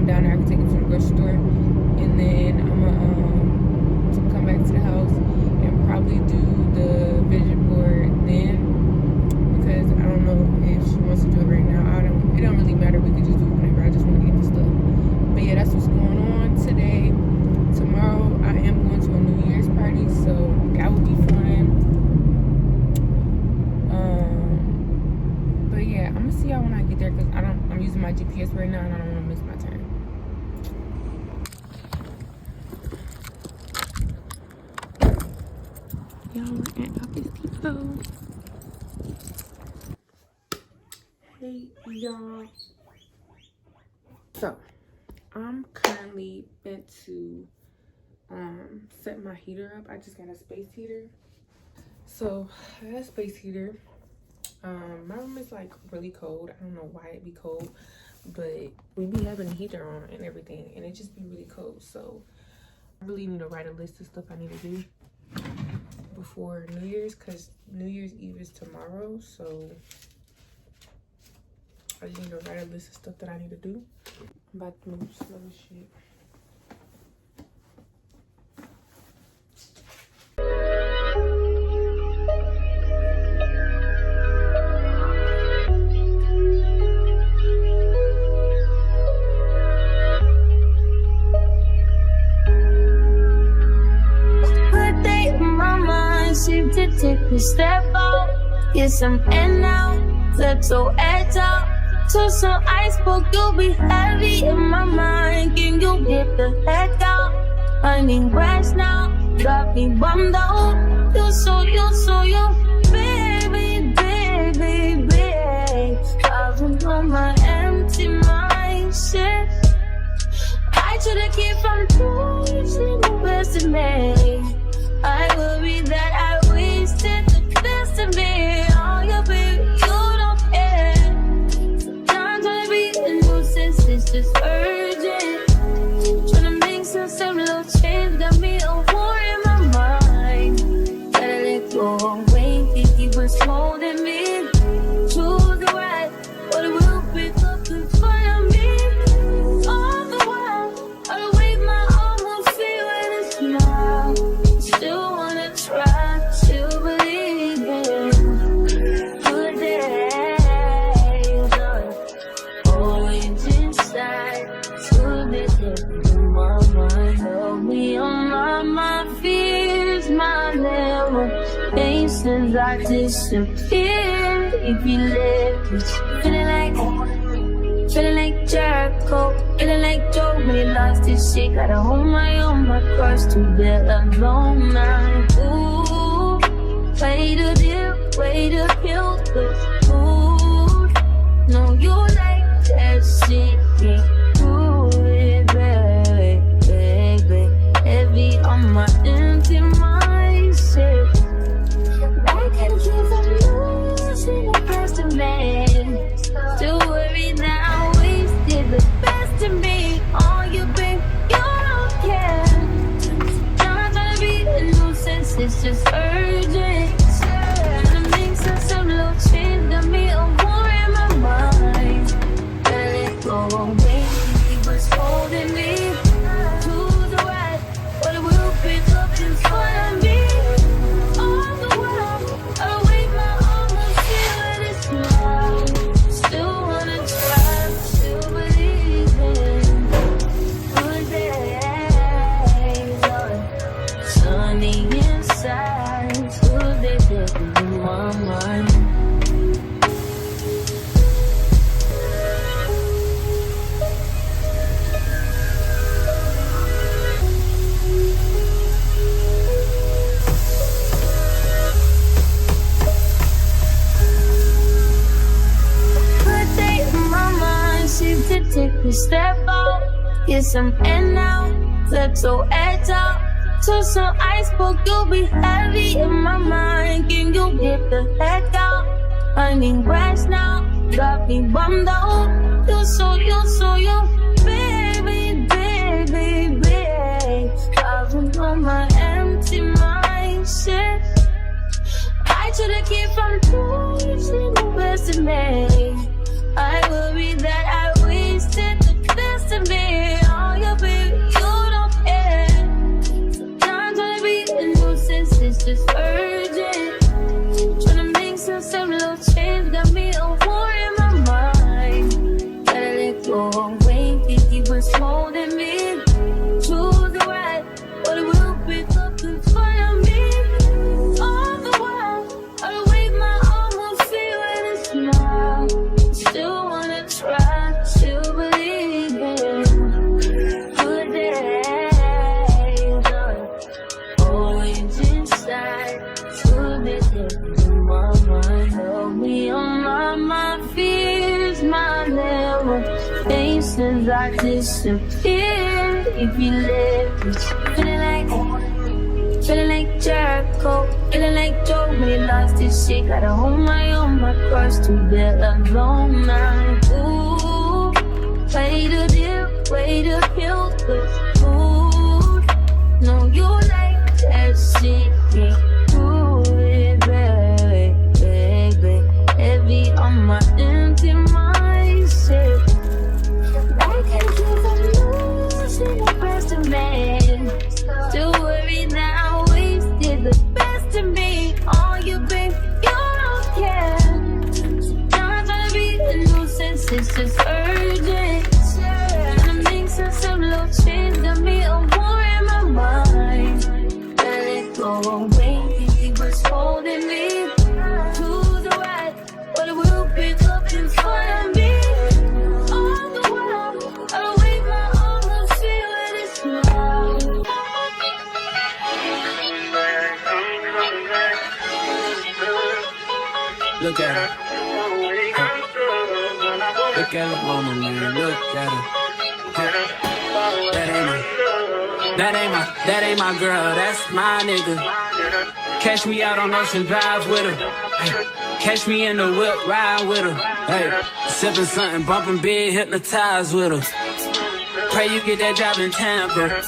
I'm down there, I can take him to the grocery store. And then I'm gonna come back to the house and probably do the vision board then, because I don't know if she wants to do it right now. It don't really matter. We could just do it whenever. I just want to get the stuff. But yeah, that's what's going on today. Tomorrow I am going to a New Year's party, so that will be fun. But yeah, I'm gonna see y'all when I get there, because I'm using my GPS right now and I don't want to miss my turn. Y'all, we're at Office Depot. Hey y'all. So I'm currently meant to set my heater up. I just got a space heater. So I got a space heater. My room is like really cold. I don't know why it be cold, but we be having a heater on and everything, and it just be really cold. So I really need to write a list of stuff I need to do before New Year's, because New Year's Eve is tomorrow. So I just need to write a list of stuff that I need to do. I'm about to move some other shit. Good day in my mind, seem to take a step out. Get some air now, let your edge out. To some iceberg, you'll be heavy in my mind. Can you get the heck out? I need rest now, got me bummed out. You so baby, baby, baby. I've been on my empty mindset. I should've kept from losing the best of me. I worry that I wasted the best of me. Oh, yeah, baby, you don't care. It's just urgent. Tryna make some little change. Got me a war in my mind. Gotta let go away. Think he was holding me. Choose the right, but it will pick up in front of me. All the while, I wave my arm, won't feel it a smile. Still wanna try to believe in good days. Always inside, so this in my mind. Help me on my fears, my level. Since I disappeared, if you live, feeling like Jericho, feeling like Joe when he lost his shit. Gotta hold my own, my cross to bear alone now. Ooh, way to dip, way to heal the mood. No, you like that shit, do it, baby, baby. Heavy on my empty mindset. I can't keep from losing the best of me. Still worried that I wasted the best of me. Oh, you babe, you don't care. Not trying to be a nuisance, it's just urgent. Trying to make some little change. Got me a war in my mind. Gotta let go away. He was holding me to the right, but it will pick up in front of me. Take a step out, get some air now, let your edge out. To some iceberg, you'll be heavy in my mind. Can you get the heck out? I need rest now, got me bummed out. You so baby, baby, baby. I've been on my empty mindset. I should've kept from losing the best of me. I worry that I wasted the best of me. disappear if you let me. Feeling like Jericho, feeling like Joe when he lost his shit. Gotta hold my cross to bear alone now. Ooh, way to dip, way to kill the food. No, you like that shit, can't do it, baby. Heavy on my empty mindset. I can't keep on losing the best of me. Still worry now, wasted the best of me. Oh, you babe, you don't care. Not trying to be a nuisance, it's just urgent. Trying to make sense of little change, got me a war in my mind. Let it go away, he was holding me to the right, but it will pick up in front of me. All the while, I wave my arms and see when it's loud. Look at her. Look at her mama, man. Look at her. That ain't my girl. That's my nigga. Catch me out on Ocean Drive with her. Hey. Catch me in the whip, ride with her. Hey. Sipping something, bumping big, hypnotized with her. Pray you get that job in Tampa.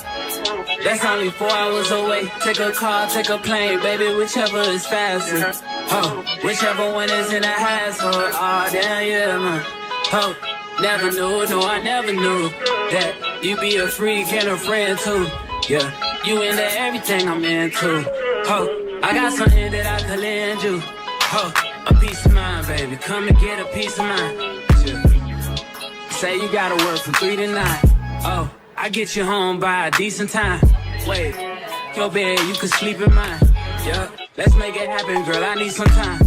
That's only 4 hours away. Take a car, take a plane, baby, whichever is faster. Oh, whichever one is in a hassle. Oh, damn, yeah, man. Oh, never knew, no, I never knew that you be a freak and a friend too. Yeah, you into everything I'm into. Oh, I got something that I could lend you. Oh, a peace of mind, baby. Come and get a peace of mind. Yeah. Say you gotta work from 3 to 9. Oh, I get you home by a decent time. Wait, your bed, you can sleep in mine. Yeah, let's make it happen, girl, I need some time.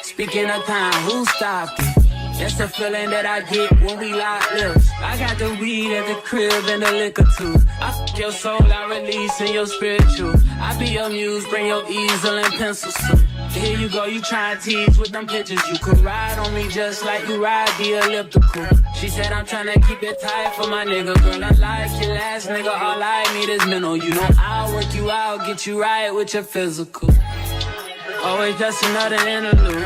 Speaking of time, who stopped it? That's the feeling that I get when we lock lips. I got the weed at the crib and the liquor too. I f*** your soul, I release in your spiritual. I be your muse, bring your easel and pencils too. Here you go, you try and tease with them pictures. You could ride on me just like you ride the elliptical. She said I'm trying to keep it tight for my nigga. Girl, I like your last nigga, all I need is mental. You know I'll work you out, get you right with your physical. Always just another interlude.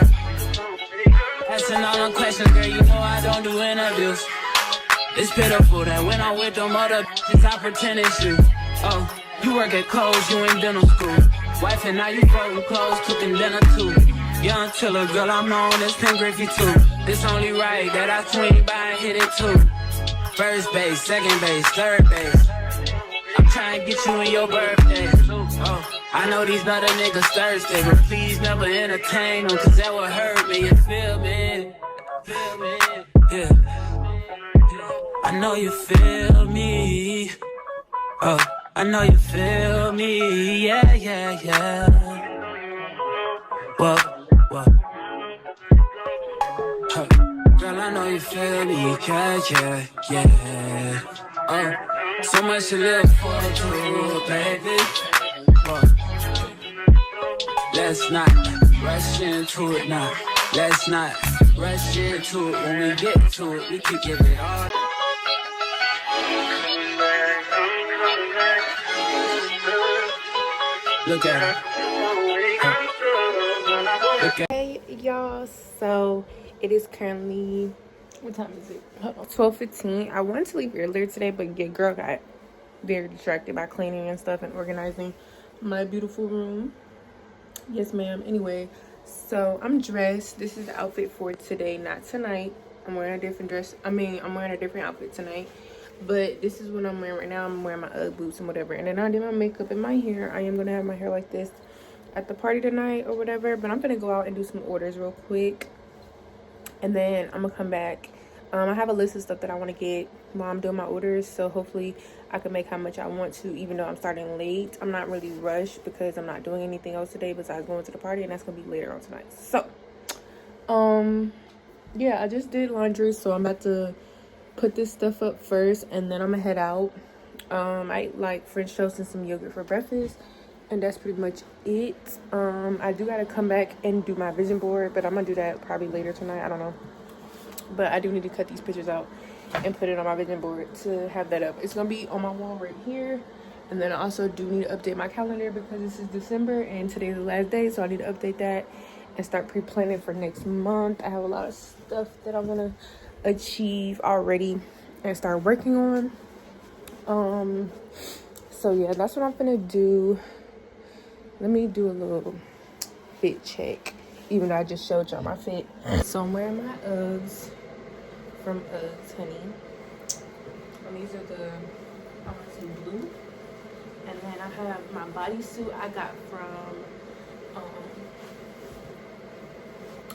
Asking all them questions, girl, you know I don't do interviews. It's pitiful that when I'm with them other bitches, I pretend it's you. Oh, you work at Kohl's, you in dental school. Wife and now you folding clothes, cooking dinner too. Young Tiller, girl, I'm known as Pink Griffey too. It's only right that I swing by and hit it too. First base, second base, third base. I'm trying to get you in your birthday. Oh, I know these other niggas thirsty, but please never entertain them, cause that would hurt me, you feel me? Feel me? Yeah. I know you feel me. Oh, I know you feel me. Yeah, yeah, yeah. Whoa, whoa. Huh. Girl, I know you feel me. Yeah, yeah, yeah. Oh, so much to live for, too, baby. Whoa. Let's not rush into it now. Let's not rush into it. When we get to it, we can give it all. Look at her. Hey y'all, so it is currently, what time is it? 12:15. I wanted to leave earlier today, but your girl got very distracted by cleaning and stuff and organizing my beautiful room. Yes ma'am. Anyway, so I'm dressed. This is the outfit for today, not tonight. I'm wearing a different dress. I'm wearing a different outfit tonight, but this is what I'm wearing right now. I'm wearing my Ugg boots and whatever, and then I did my makeup and my hair. I am gonna have my hair like this at the party tonight or whatever, but I'm gonna go out and do some orders real quick, and then I'm gonna come back. I have a list of stuff that I want to get while I'm doing my orders, so hopefully I can make how much I want to, even though I'm starting late. I'm not really rushed because I'm not doing anything else today besides going to the party, and that's gonna be later on tonight. So yeah, I just did laundry, so I'm about to put this stuff up first, and then I'm gonna head out. I ate like French toast and some yogurt for breakfast, and that's pretty much it. I do gotta come back and do my vision board, but I'm gonna do that probably later tonight. I don't know, but I do need to cut these pictures out and put it on my vision board to have that up. It's gonna be on my wall right here. And then I also do need to update my calendar because this is December and today's the last day, so I need to update that and start pre-planning for next month. I have a lot of stuff that I'm gonna achieve already and start working on. So yeah, that's what I'm gonna do. Let me do a little fit check, even though I just showed y'all my fit. So I'm wearing my Uggs from Uggs, honey. And these are the blue. And then I have my bodysuit I got from,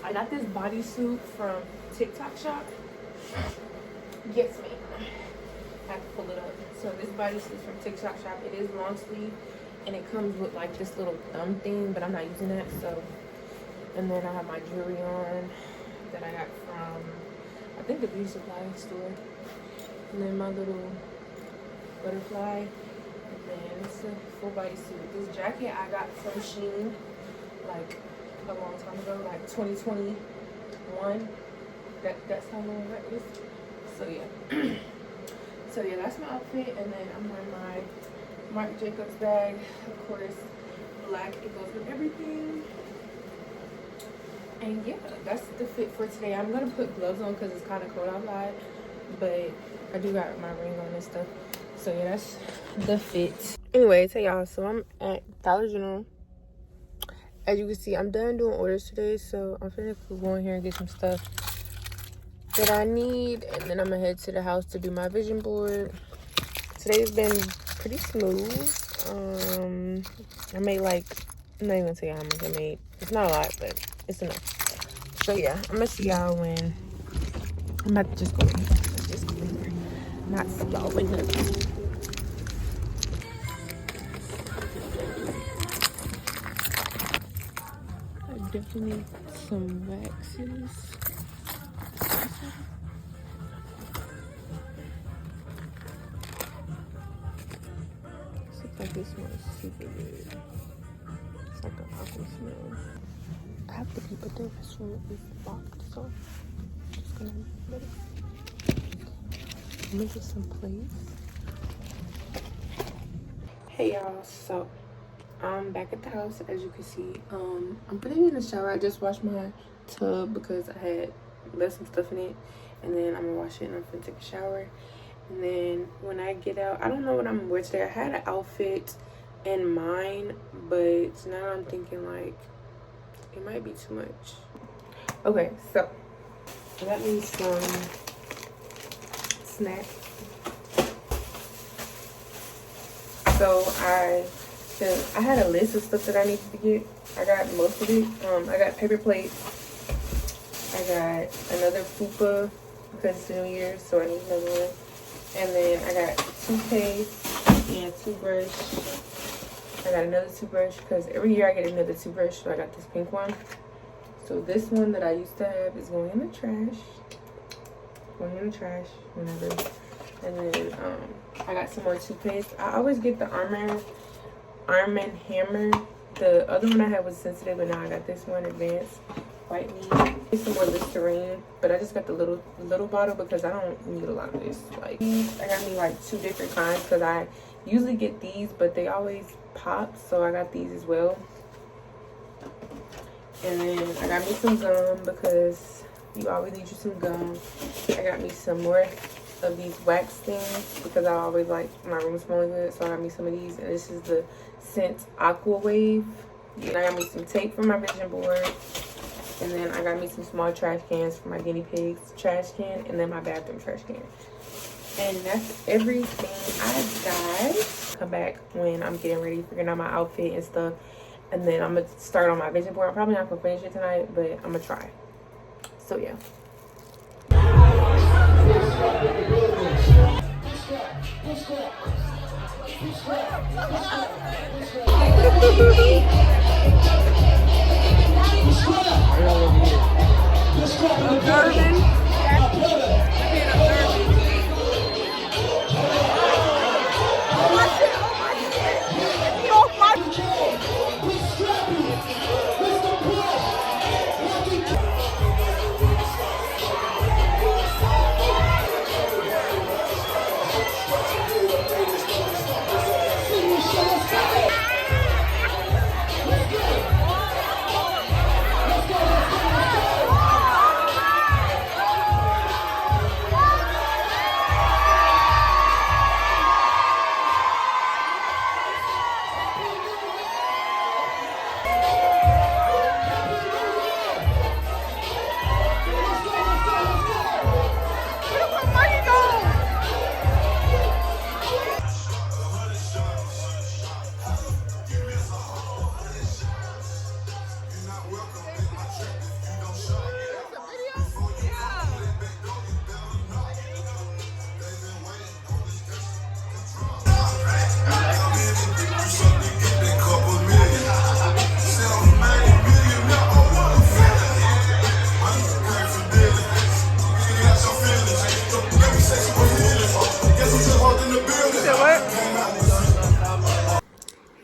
I got this bodysuit from TikTok shop. Yes, ma'am. I have to pull it up. So this bodysuit from TikTok shop, it is long sleeve and it comes with like this little thumb thing, but I'm not using that. So, and then I have my jewelry on that I got from, I think the beauty supply store. And then my little butterfly. And then it's a full body suit. This jacket I got from Shein like a long time ago, like 2021. That's how long that is. So yeah. So yeah, that's my outfit. And then I'm wearing my Marc Jacobs bag. Of course, black. It goes with everything. And yeah, that's the fit for today. I'm gonna put gloves on because it's kind of cold outside, but I do got my ring on and stuff. So yeah, that's the fit. Anyway, tell y'all, so I'm at Dollar General. As you can see, I'm done doing orders today, so I'm finna go in here and get some stuff that I need, and then I'm gonna head to the house to do my vision board. Today's been pretty smooth. I made like, I'm not even gonna tell you how much I made. It's not a lot, but it's enough. So yeah, I'm gonna see y'all when I'm about to just go in here. Just go in here. Not see y'all when I definitely need some waxes. Like this smells super good. It's like an apple smell. I have to be, but the restaurant is locked, so I'm just gonna let it. Make it some place. Hey y'all, so I'm back at the house. As you can see, I'm putting in the shower. I just washed my tub because I had left some stuff in it, and then I'm gonna wash it and I'm gonna take a shower. And then when I get out, I don't know what I'm gonna wear today. I had an outfit in mind, but now I'm thinking like it might be too much. Okay, so I got me some snacks. So I had a list of stuff that I needed to get. I got most of it. I got paper plates. I got another fupa because it's New Year's, so I need another one. And then I got toothpaste and toothbrush. I got another toothbrush because every year I get another toothbrush, so I got this pink one. So this one that I used to have is going in the trash. Going in the trash whenever. And then I got some more toothpaste. I always get the Arm & Hammer. The other one I had was sensitive, but now I got this one, advanced whitening. Some more Listerine, but I just got the little bottle because I don't need a lot of this. Like I got me like 2 different kinds because I usually get these, but they always pop, so I got these as well. And then I got me some gum because you always need you some gum. I got me some more of these wax things because I always like my room smelling good, so I got me some of these. And this is the scent Aqua Wave. And I got me some tape for my vision board. And then I got me some small trash cans for my guinea pigs trash can, and then my bathroom trash can. And that's everything I got. Come back when I'm getting ready, figuring out my outfit and stuff. And then I'm gonna start on my vision board. I'm probably not gonna finish it tonight, but I'm gonna try. So yeah.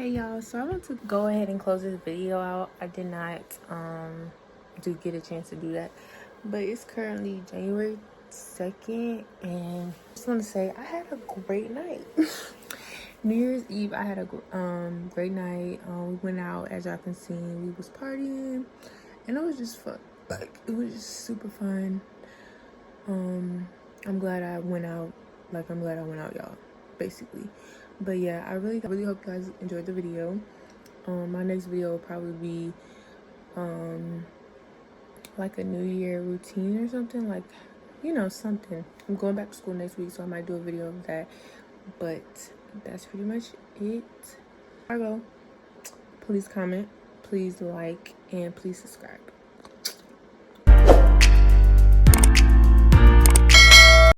Hey y'all, so I want to go ahead and close this video out. I did not get a chance to do that, but it's currently January 2nd, and I just want to say I had a great night. New Year's Eve, I had a great night. We went out, as y'all can see, we was partying, and it was just fun. Like, it was just super fun. I'm glad I went out. Like, I'm glad I went out, y'all, basically. But yeah, I really hope you guys enjoyed the video. My next video will probably be like a New Year routine or something, like, you know, something. I'm going back to school next week, so I might do a video of that. But that's pretty much it. I go. Please comment, please like, and please subscribe.